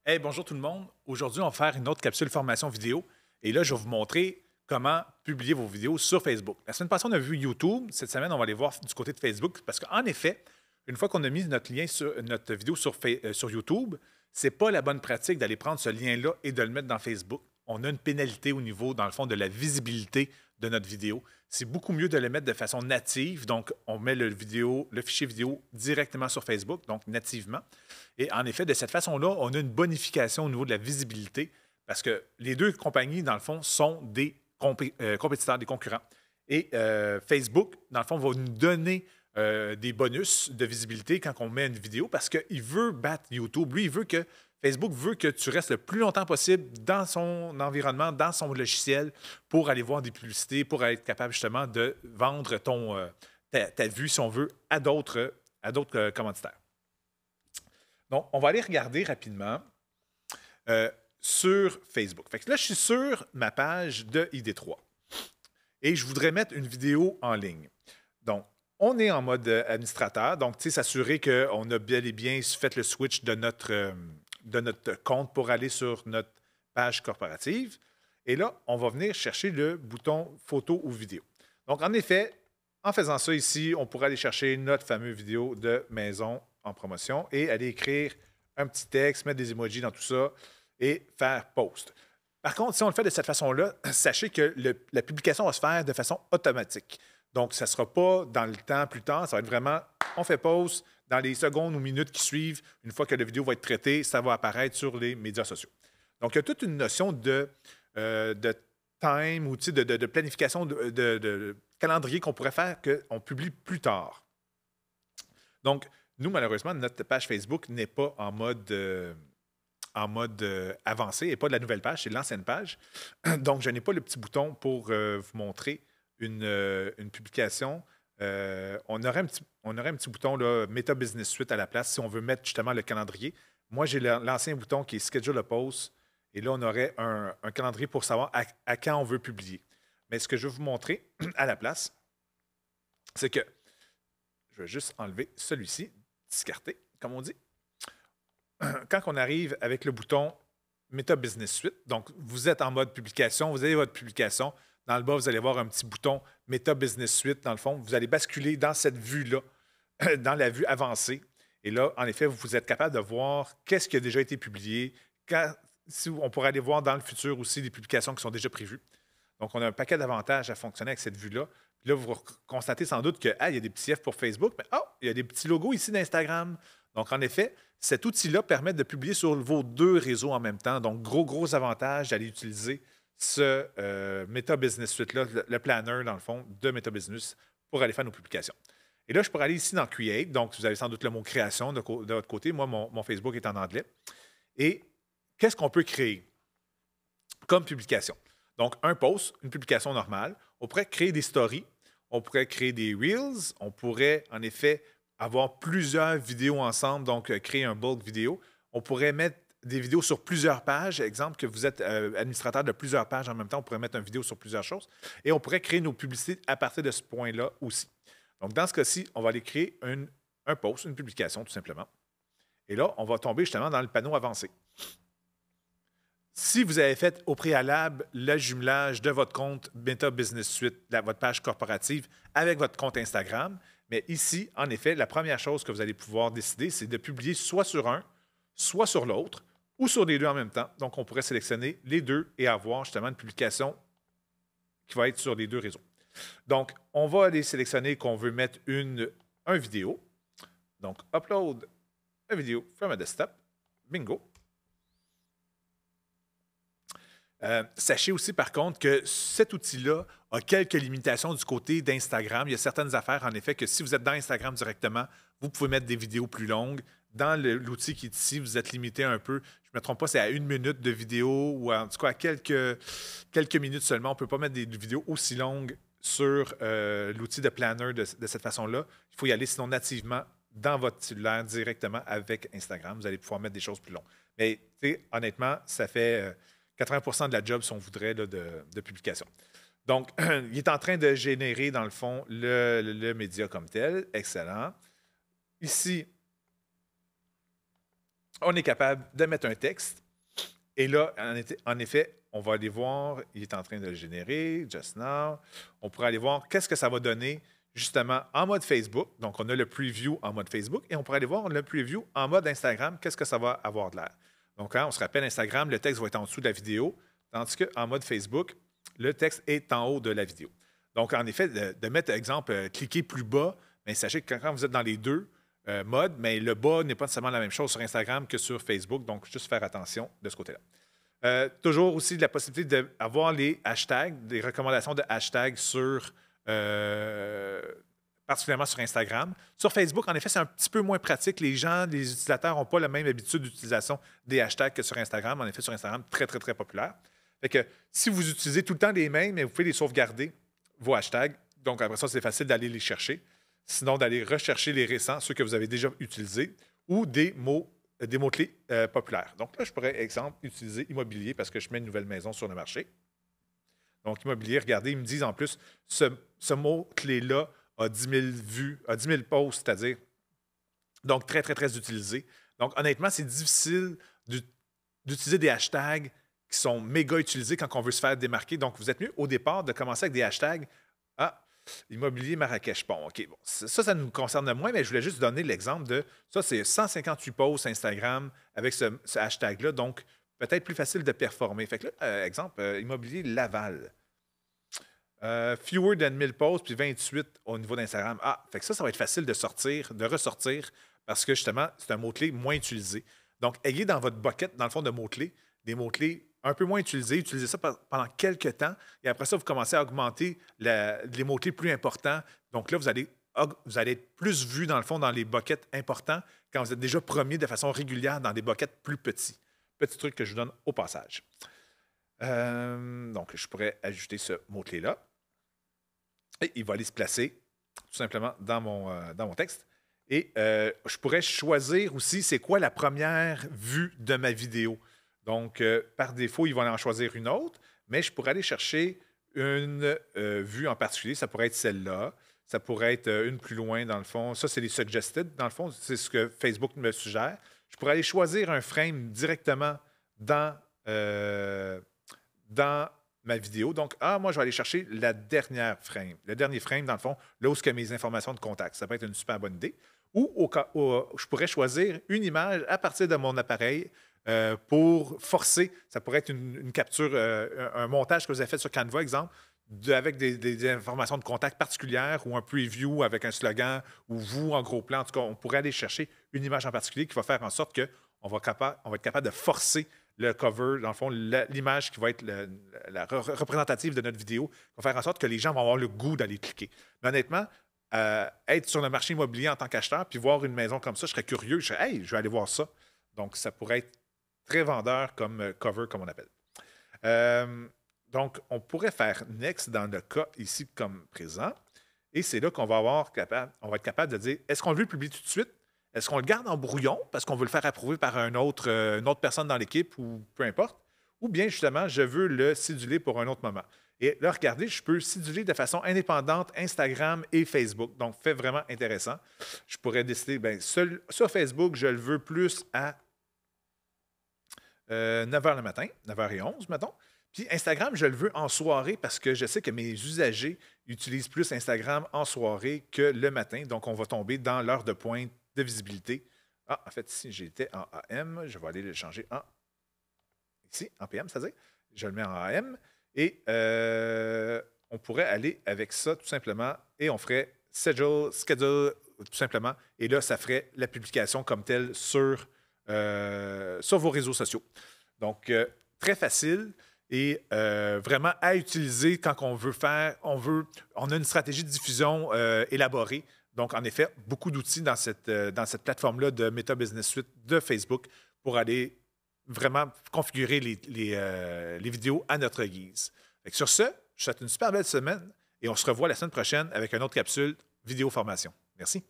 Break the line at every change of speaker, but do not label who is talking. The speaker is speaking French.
Hey, bonjour tout le monde. Aujourd'hui, on va faire une autre capsule formation vidéo. Et là, je vais vous montrer comment publier vos vidéos sur Facebook. La semaine passée, on a vu YouTube. Cette semaine, on va aller voir du côté de Facebook parce qu'en effet, une fois qu'on a mis notre lien sur notre vidéo sur YouTube, c'est pas la bonne pratique d'aller prendre ce lien-là et de le mettre dans Facebook. On a une pénalité au niveau, dans le fond, de la visibilité de notre vidéo. C'est beaucoup mieux de le mettre de façon native. Donc, on met le fichier vidéo directement sur Facebook, donc nativement. Et en effet, de cette façon-là, on a une bonification au niveau de la visibilité parce que les deux compagnies, dans le fond, sont des compétiteurs, des concurrents. Et Facebook, dans le fond, va nous donner des bonus de visibilité quand on met une vidéo parce qu'il veut battre YouTube. Lui, il veut que Facebook veut que tu restes le plus longtemps possible dans son environnement, dans son logiciel, pour aller voir des publicités, pour être capable justement de vendre ta vue, si on veut, à d'autres commanditaires. Donc, on va aller regarder rapidement sur Facebook. Fait que là, je suis sur ma page de ID3 et je voudrais mettre une vidéo en ligne. Donc, on est en mode administrateur, donc, tu sais, s'assurer qu'on a bel et bien fait le switch de notre compte pour aller sur notre page corporative. Et là, on va venir chercher le bouton photo ou vidéo. Donc, en effet, en faisant ça ici, on pourrait aller chercher notre fameuse vidéo de maison en promotion et aller écrire un petit texte, mettre des emojis dans tout ça et faire post. Par contre, si on le fait de cette façon-là, sachez que la publication va se faire de façon automatique. Donc, ça ne sera pas dans le temps plus tard, ça va être vraiment, on fait pause, dans les secondes ou minutes qui suivent, une fois que la vidéo va être traitée, ça va apparaître sur les médias sociaux. Donc, il y a toute une notion de time ou de planification, de calendrier qu'on pourrait faire qu'on publie plus tard. Donc, nous, malheureusement, notre page Facebook n'est pas en mode avancé et pas de la nouvelle page, c'est l'ancienne page. Donc, je n'ai pas le petit bouton pour vous montrer une publication. On aurait un petit bouton là, Meta Business Suite à la place si on veut mettre justement le calendrier. Moi, j'ai l'ancien bouton qui est Schedule a Post. Et là, on aurait un calendrier pour savoir à quand on veut publier. Mais ce que je vais vous montrer à la place, c'est que je vais juste enlever celui-ci, discarter, comme on dit. Quand on arrive avec le bouton Meta Business Suite, donc vous êtes en mode publication, vous avez votre publication. Dans le bas, vous allez voir un petit bouton Meta Business Suite. Dans le fond, vous allez basculer dans cette vue-là, dans la vue avancée. Et là, en effet, vous êtes capable de voir qu'est-ce qui a déjà été publié. On pourrait aller voir dans le futur aussi des publications qui sont déjà prévues. Donc, on a un paquet d'avantages à fonctionner avec cette vue-là. Puis là, vous constatez sans doute qu'il y a des petits F pour Facebook, mais il y a des petits logos ici d'Instagram. Donc, en effet, cet outil-là permet de publier sur vos deux réseaux en même temps. Donc, gros avantage d'aller utiliser ce Meta Business Suite-là, le planner, dans le fond, de Meta Business pour aller faire nos publications. Et là, je pourrais aller ici dans Create. Donc, vous avez sans doute le mot création de votre côté. Moi, mon Facebook est en anglais. Et qu'est-ce qu'on peut créer comme publication? Donc, un post, une publication normale. On pourrait créer des stories. On pourrait créer des Reels. On pourrait, en effet, avoir plusieurs vidéos ensemble, donc créer un bulk vidéo. On pourrait mettre des vidéos sur plusieurs pages. Exemple, que vous êtes administrateur de plusieurs pages en même temps, on pourrait mettre une vidéo sur plusieurs choses. Et on pourrait créer nos publicités à partir de ce point-là aussi. Donc, dans ce cas-ci, on va aller créer un post, une publication, tout simplement. Et là, on va tomber justement dans le panneau avancé. Si vous avez fait au préalable le jumelage de votre compte Meta Business Suite, votre page corporative, avec votre compte Instagram, mais ici, en effet, la première chose que vous allez pouvoir décider, c'est de publier soit sur un, soit sur l'autre, ou sur les deux en même temps. Donc, on pourrait sélectionner les deux et avoir justement une publication qui va être sur les deux réseaux. Donc, on va aller sélectionner qu'on veut mettre un vidéo. Donc, upload a vidéo from a desktop. Bingo. Sachez aussi, par contre, que cet outil-là a quelques limitations du côté d'Instagram. Il y a certaines affaires, en effet, que si vous êtes dans Instagram directement, vous pouvez mettre des vidéos plus longues. Dans l'outil qui est ici, vous êtes limité un peu. Je ne me trompe pas, c'est à 1 minute de vidéo ou en tout cas à quelques minutes seulement. On ne peut pas mettre des vidéos aussi longues sur l'outil de planner de cette façon-là. Il faut y aller sinon nativement dans votre cellulaire directement avec Instagram. Vous allez pouvoir mettre des choses plus longues. Mais honnêtement, ça fait 80% de la job, si on voudrait, là, de publication. Donc, il est en train de générer, dans le fond, le média comme tel. Excellent. Ici, on est capable de mettre un texte. Et là, en effet, on va aller voir, il est en train de le générer, just now. On pourra aller voir qu'est-ce que ça va donner justement en mode Facebook. Donc, on a le preview en mode Facebook et on pourra aller voir le preview en mode Instagram, qu'est-ce que ça va avoir de l'air. Donc, on se rappelle, Instagram, le texte va être en dessous de la vidéo, tandis qu'en mode Facebook, le texte est en haut de la vidéo. Donc, en effet, de mettre, exemple, cliquer plus bas, mais sachez que quand vous êtes dans les deux modes, mais le bas n'est pas nécessairement la même chose sur Instagram que sur Facebook. Donc, juste faire attention de ce côté-là. Toujours aussi la possibilité d'avoir les hashtags, des recommandations de hashtags sur, particulièrement sur Instagram. Sur Facebook, en effet, c'est un petit peu moins pratique. Les utilisateurs n'ont pas la même habitude d'utilisation des hashtags que sur Instagram. En effet, sur Instagram, très, très, très populaire. Fait que si vous utilisez tout le temps les mêmes, mais vous pouvez les sauvegarder, vos hashtags. Donc, après ça, c'est facile d'aller les chercher. Sinon, d'aller rechercher les récents, ceux que vous avez déjà utilisés, ou des mots-clés populaires. Donc là, je pourrais, exemple, utiliser immobilier parce que je mets une nouvelle maison sur le marché. Donc, immobilier, regardez, ils me disent en plus, ce mot-clé-là a 10 000 vues, a 10 000 posts, c'est-à-dire, donc très, très, très utilisé. Donc, honnêtement, c'est difficile d'utiliser des hashtags qui sont méga utilisés quand on veut se faire démarquer. Donc, vous êtes mieux au départ de commencer avec des hashtags. Immobilier Marrakech. Bon, OK. Bon, ça nous concerne moins, mais je voulais juste donner l'exemple de ça, c'est 158 posts Instagram avec ce hashtag-là. Donc, peut-être plus facile de performer. Fait que là, exemple, immobilier Laval. Fewer than 1000 posts, puis 28 au niveau d'Instagram. Fait que ça va être facile de ressortir, parce que justement, c'est un mot-clé moins utilisé. Donc, ayez dans votre bucket, dans le fond, de mots-clés, des mots-clés un peu moins utilisés. Utilisez ça pendant quelques temps. Et après ça, vous commencez à augmenter les mots-clés plus importants. Donc là, vous allez être plus vu, dans le fond, dans les buckets importants quand vous êtes déjà premier de façon régulière dans des buckets plus petits. Petit truc que je vous donne au passage. Donc, je pourrais ajouter ce mot-clé-là. Et il va aller se placer tout simplement dans mon texte. Et je pourrais choisir aussi c'est quoi la première vue de ma vidéo. Donc, par défaut, il va en choisir une autre, mais je pourrais aller chercher une vue en particulier. Ça pourrait être celle-là. Ça pourrait être une plus loin, dans le fond. Ça, c'est les suggested, dans le fond. C'est ce que Facebook me suggère. Je pourrais aller choisir un frame directement dans ma vidéo. Donc, moi, je vais aller chercher le dernier frame, dans le fond, là où il y a mes informations de contact. Ça peut être une super bonne idée. Ou je pourrais choisir une image à partir de mon appareil pour forcer. Ça pourrait être une capture, un montage que vous avez fait sur Canva, exemple, avec des informations de contact particulières ou un preview avec un slogan ou vous, en gros plan. En tout cas, on pourrait aller chercher une image en particulier qui va faire en sorte qu'on va être capable de forcer le cover, dans le fond, l'image qui va être la représentative de notre vidéo, va faire en sorte que les gens vont avoir le goût d'aller cliquer. Mais honnêtement, être sur le marché immobilier en tant qu'acheteur, puis voir une maison comme ça, je serais curieux. Je serais, hey, je vais aller voir ça. Donc, ça pourrait être très vendeur comme cover, comme on appelle. Donc, on pourrait faire next dans le cas ici comme présent. Et c'est là qu'on va être capable de dire, est-ce qu'on veut le publier tout de suite? Est-ce qu'on le garde en brouillon parce qu'on veut le faire approuver par une autre personne dans l'équipe ou peu importe? Ou bien, justement, je veux le céduler pour un autre moment. Et là, regardez, je peux céduler de façon indépendante Instagram et Facebook. Donc, fait vraiment intéressant. Je pourrais décider, sur Facebook, je le veux plus à 9h le matin, 9h11, mettons. Puis Instagram, je le veux en soirée parce que je sais que mes usagers utilisent plus Instagram en soirée que le matin. Donc, on va tomber dans l'heure de pointe de visibilité. En fait, si j'étais en AM, je vais aller le changer en PM, c'est-à-dire, je le mets en AM et on pourrait aller avec ça tout simplement et on ferait schedule tout simplement. Et là, ça ferait la publication comme telle sur vos réseaux sociaux. Donc, très facile et vraiment à utiliser quand on a une stratégie de diffusion élaborée. Donc, en effet, beaucoup d'outils dans cette plateforme-là de Meta Business Suite de Facebook pour aller vraiment configurer les vidéos à notre guise. Sur ce, je vous souhaite une super belle semaine et on se revoit la semaine prochaine avec une autre capsule vidéo formation. Merci.